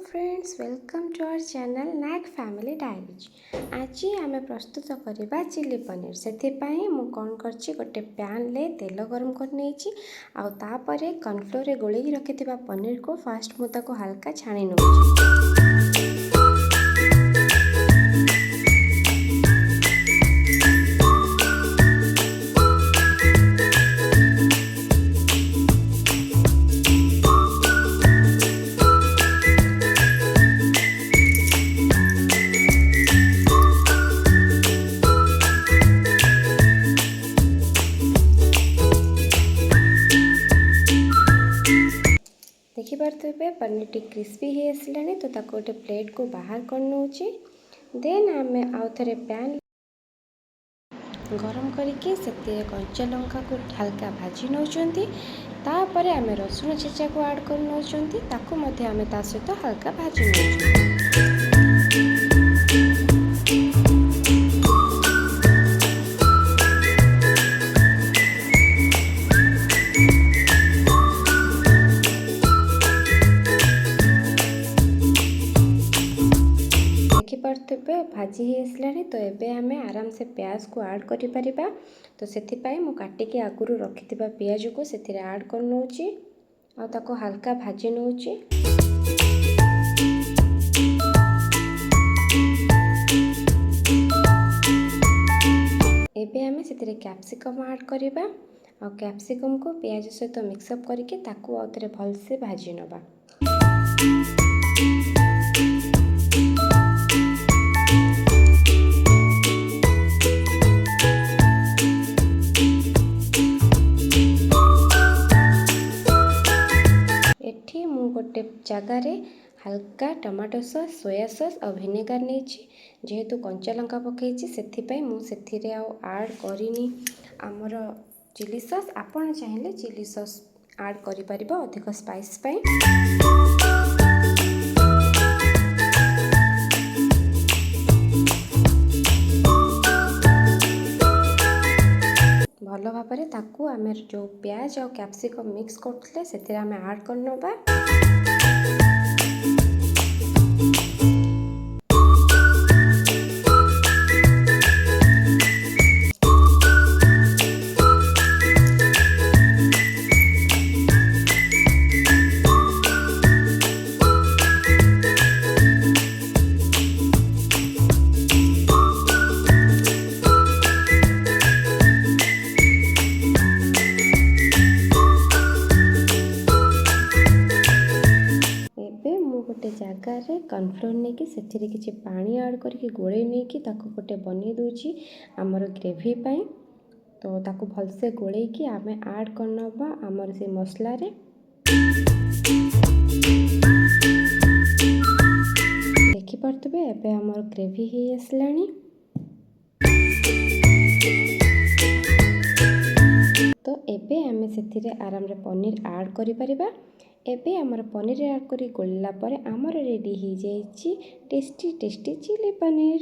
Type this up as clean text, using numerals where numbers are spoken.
Friends, welcome to our channel Naag family diaries. आज आम प्रस्तुत करवा चिली पनीर। से कौन कर गोटे पैन ले तेल गरम कर कॉर्नफ्लोर गोल रखि पनीर को फास्ट मुझे हल्का छाणी नौ। देखिपे पनीर टी क्रिस्पी हो आसलानी। तो ताको गोटे प्लेट को बाहर कर नौची। देन आम आउ थे पैन गरम करके कंचा लंका को हल्का भाजी नौचंती। तापर आम रसुण छेचा को ऐड कर नौचंती। ताको मध्य आम ता सहित हल्का भाजी नौचंती। देखिपे भाजी हो आसलानी। तो एबे आमे आराम से प्याज को ऐड करि परिबा। तो सेथिपाई मु काटिके आगुरु रखिथिबा प्याज को सेथिरे ऐड कर नौची आ ताको हल्का भाजी नौची। एबे आमे सेथिरे कैप्सिकम ऐड करिबा आ कैप्सिकम को प्याज सहित मिक्सअप करके ताको आउथरे भलसे भाजी नबा। एठी मु गोटे जगार हल्का टमाटो सॉस, सोया सॉस और विनेगार नहीं। जेहेतु कंचा लंका पकई से मुझे ऐड करनी आमर चिली सॉस। आपण चाहिए चिली सॉस ऐड करि परिबो अधिक स्पाइस पाई। भल भाव ताकू आम जो प्याज और कैप्सिकम मिक्स करते से आम ऐड कर नबा। गोटे जगार कॉर्नफ्लोर नहीं कि किसी पानी ऐड करके गोले नहीं कि गोटे बनी दूची आमर ग्रेवी पाई। तो ताको भलसे गोले कि आम ऐड कर नबा आमर से मसला रे। देखि पारतबे एबे आमर ग्रेवी हो आसलानी। तो एबे आमे सेथिरे आराम रे पनीर ऐड करि परिबा। एबे आमर पनीर ऐड करी गोलला परे आमर रेडी हो जाइए टेस्टी टेस्टी चिली पनीर।